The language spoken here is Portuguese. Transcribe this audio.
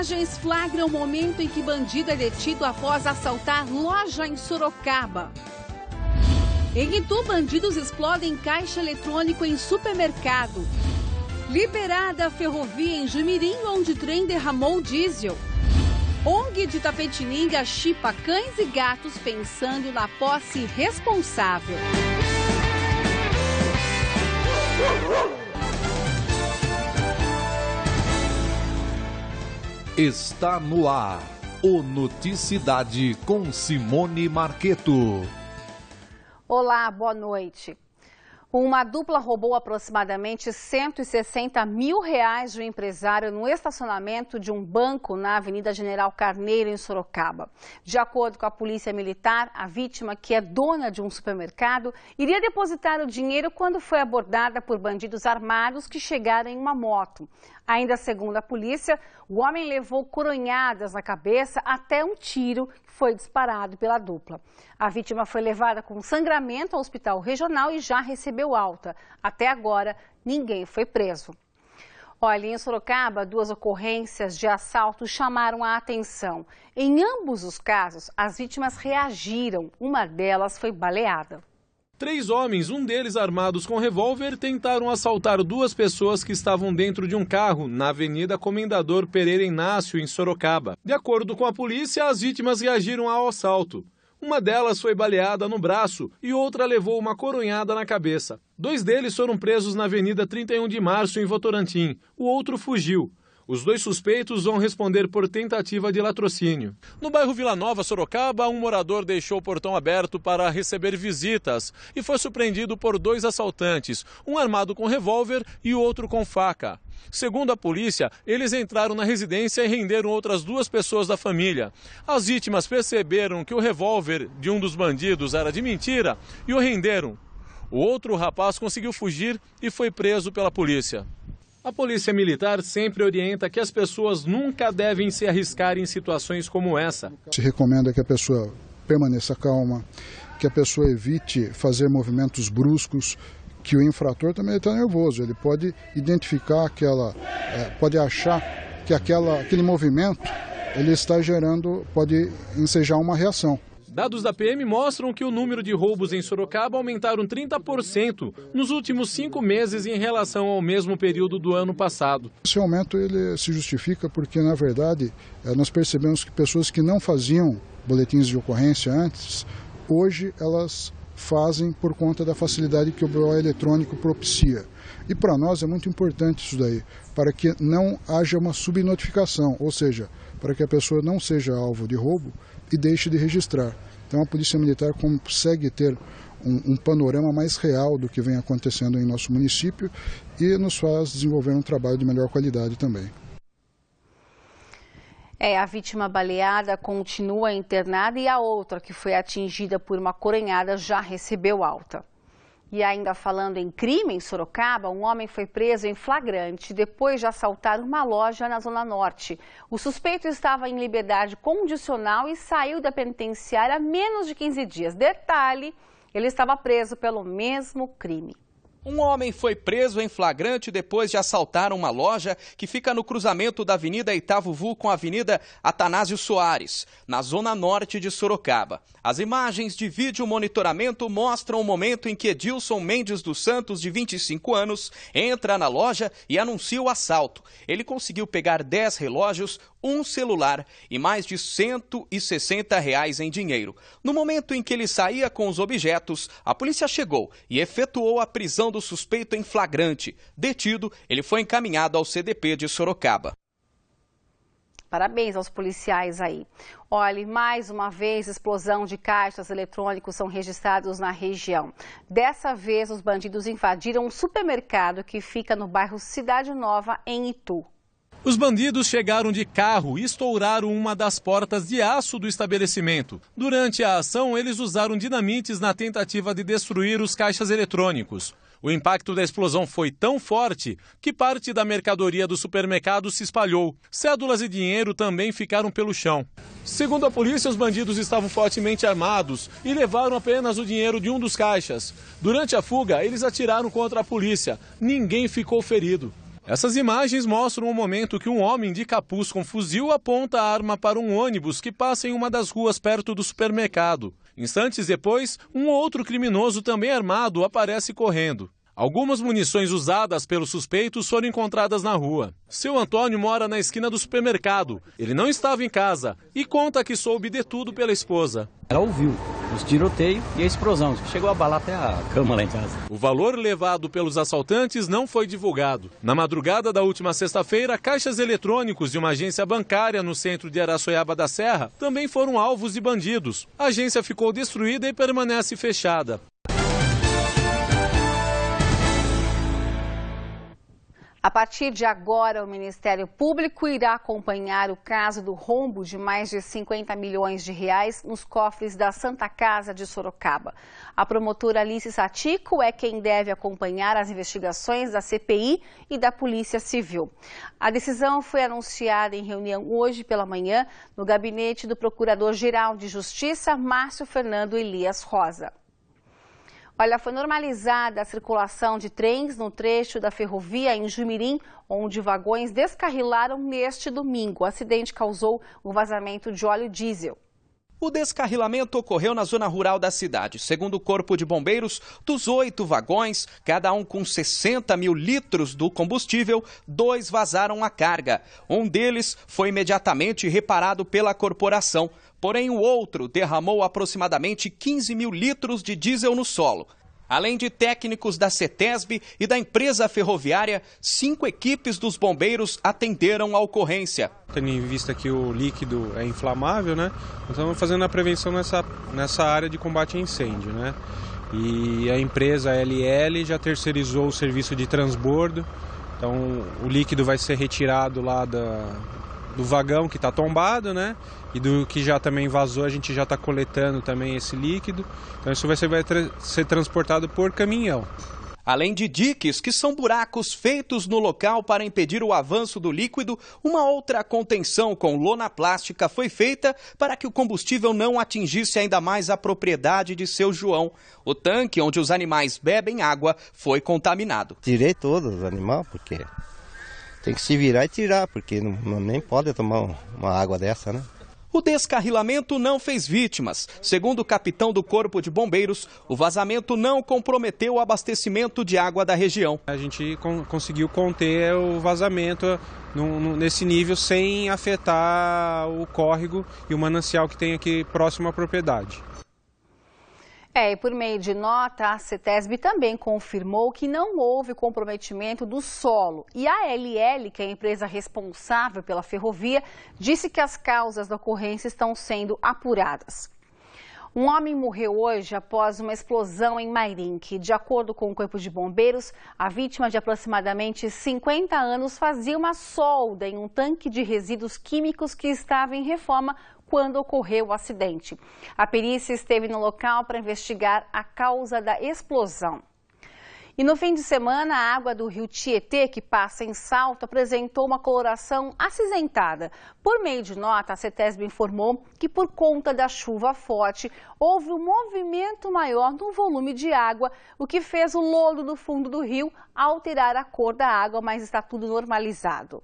Imagens flagram o momento em que bandido é detido após assaltar loja em Sorocaba. Em Itu, bandidos explodem caixa eletrônico em supermercado. Liberada a ferrovia em Jumirim, onde trem derramou diesel. ONG de Tapetininga chipa cães e gatos pensando na posse responsável. Está no ar o Noticidade com Simone Marqueto. Olá, boa noite. Uma dupla roubou aproximadamente R$160 mil de um empresário no estacionamento de um banco na Avenida General Carneiro, em Sorocaba. De acordo com a Polícia Militar, a vítima, que é dona de um supermercado, iria depositar o dinheiro quando foi abordada por bandidos armados que chegaram em uma moto. Ainda segundo a polícia, o homem levou coronhadas na cabeça até um tiro que foi disparado pela dupla. A vítima foi levada com sangramento ao hospital regional e já recebeu alta. Até agora, ninguém foi preso. Olha, em Sorocaba, 2 ocorrências de assalto chamaram a atenção. Em ambos os casos, as vítimas reagiram. Uma delas foi baleada. 3 homens, um deles armados com revólver, tentaram assaltar 2 pessoas que estavam dentro de um carro na Avenida Comendador Pereira Inácio, em Sorocaba. De acordo com a polícia, as vítimas reagiram ao assalto. Uma delas foi baleada no braço e outra levou uma coronhada na cabeça. 2 deles foram presos na Avenida 31 de Março, em Votorantim. O outro fugiu. Os 2 suspeitos vão responder por tentativa de latrocínio. No bairro Vila Nova, Sorocaba, um morador deixou o portão aberto para receber visitas e foi surpreendido por 2 assaltantes, um armado com revólver e o outro com faca. Segundo a polícia, eles entraram na residência e renderam outras 2 pessoas da família. As vítimas perceberam que o revólver de um dos bandidos era de mentira e o renderam. O outro rapaz conseguiu fugir e foi preso pela polícia. A Polícia Militar sempre orienta que as pessoas nunca devem se arriscar em situações como essa. Se recomenda que a pessoa permaneça calma, que a pessoa evite fazer movimentos bruscos, que o infrator também está nervoso. Ele pode identificar pode achar que aquele movimento ele está gerando, pode ensejar uma reação. Dados da PM mostram que o número de roubos em Sorocaba aumentaram 30% nos últimos 5 meses em relação ao mesmo período do ano passado. Esse aumento ele se justifica porque, na verdade, nós percebemos que pessoas que não faziam boletins de ocorrência antes, hoje elas fazem por conta da facilidade que o BO eletrônico propicia. E para nós é muito importante isso daí, para que não haja uma subnotificação, ou seja, para que a pessoa não seja alvo de roubo e deixe de registrar. Então a Polícia Militar consegue ter um panorama mais real do que vem acontecendo em nosso município e nos faz desenvolver um trabalho de melhor qualidade também. A vítima baleada continua internada e a outra, que foi atingida por uma coronhada, já recebeu alta. E ainda falando em crime, em Sorocaba, um homem foi preso em flagrante depois de assaltar uma loja na Zona Norte. O suspeito estava em liberdade condicional e saiu da penitenciária há menos de 15 dias. Detalhe, ele estava preso pelo mesmo crime. Um homem foi preso em flagrante depois de assaltar uma loja que fica no cruzamento da Avenida Itavuvu com a Avenida Atanásio Soares, na zona norte de Sorocaba. As imagens de vídeo monitoramento mostram o momento em que Edilson Mendes dos Santos, de 25 anos, entra na loja e anuncia o assalto. Ele conseguiu pegar 10 relógios, um celular e mais de R$160 em dinheiro. No momento em que ele saía com os objetos, a polícia chegou e efetuou a prisão do suspeito em flagrante. Detido, ele foi encaminhado ao CDP de Sorocaba. Parabéns aos policiais aí. Olha, mais uma vez, explosão de caixas eletrônicos são registrados na região. Dessa vez, os bandidos invadiram um supermercado que fica no bairro Cidade Nova, em Itu. Os bandidos chegaram de carro e estouraram uma das portas de aço do estabelecimento. Durante a ação, eles usaram dinamites na tentativa de destruir os caixas eletrônicos. O impacto da explosão foi tão forte que parte da mercadoria do supermercado se espalhou. Cédulas e dinheiro também ficaram pelo chão. Segundo a polícia, os bandidos estavam fortemente armados e levaram apenas o dinheiro de um dos caixas. Durante a fuga, eles atiraram contra a polícia. Ninguém ficou ferido. Essas imagens mostram o momento que um homem de capuz com fuzil aponta a arma para um ônibus que passa em uma das ruas perto do supermercado. Instantes depois, um outro criminoso também armado aparece correndo. Algumas munições usadas pelos suspeitos foram encontradas na rua. Seu Antônio mora na esquina do supermercado. Ele não estava em casa e conta que soube de tudo pela esposa. Ela ouviu os tiroteios e a explosão. Chegou a abalar até a cama lá em casa. O valor levado pelos assaltantes não foi divulgado. Na madrugada da última sexta-feira, caixas eletrônicos de uma agência bancária no centro de Araçoiaba da Serra também foram alvos de bandidos. A agência ficou destruída e permanece fechada. A partir de agora, o Ministério Público irá acompanhar o caso do rombo de mais de 50 milhões de reais nos cofres da Santa Casa de Sorocaba. A promotora Alice Satico é quem deve acompanhar as investigações da CPI e da Polícia Civil. A decisão foi anunciada em reunião hoje pela manhã no gabinete do Procurador-Geral de Justiça, Márcio Fernando Elias Rosa. Olha, foi normalizada a circulação de trens no trecho da ferrovia em Jumirim, onde vagões descarrilaram neste domingo. O acidente causou um vazamento de óleo diesel. O descarrilamento ocorreu na zona rural da cidade. Segundo o Corpo de Bombeiros, dos 8 vagões, cada um com 60 mil litros do combustível, 2 vazaram a carga. Um deles foi imediatamente reparado pela corporação. Porém, o outro derramou aproximadamente 15 mil litros de diesel no solo. Além de técnicos da CETESB e da empresa ferroviária, 5 equipes dos bombeiros atenderam a ocorrência. Tendo em vista que o líquido é inflamável, né? Estamos fazendo a prevenção nessa área de combate a incêndio, né? E a empresa LL já terceirizou o serviço de transbordo. Então, o líquido vai ser retirado lá do vagão que está tombado, né? E do que já também vazou, a gente já está coletando também esse líquido. Então isso vai ser transportado por caminhão. Além de diques, que são buracos feitos no local para impedir o avanço do líquido, uma outra contenção com lona plástica foi feita para que o combustível não atingisse ainda mais a propriedade de seu João. O tanque onde os animais bebem água foi contaminado. Tirei todos os animais, porque tem que se virar e tirar, porque nem pode tomar uma água dessa, né? O descarrilamento não fez vítimas. Segundo o capitão do Corpo de Bombeiros, o vazamento não comprometeu o abastecimento de água da região. A gente conseguiu conter o vazamento nesse nível sem afetar o córrego e o manancial que tem aqui próximo à propriedade. E por meio de nota, a CETESB também confirmou que não houve comprometimento do solo. E a LL, que é a empresa responsável pela ferrovia, disse que as causas da ocorrência estão sendo apuradas. Um homem morreu hoje após uma explosão em Mairinque. De acordo com o Corpo de Bombeiros, a vítima de aproximadamente 50 anos fazia uma solda em um tanque de resíduos químicos que estava em reforma quando ocorreu o acidente. A perícia esteve no local para investigar a causa da explosão. E no fim de semana, a água do rio Tietê, que passa em Salto, apresentou uma coloração acinzentada. Por meio de nota, a CETESB informou que por conta da chuva forte, houve um movimento maior no volume de água, o que fez o lodo do fundo do rio alterar a cor da água, mas está tudo normalizado.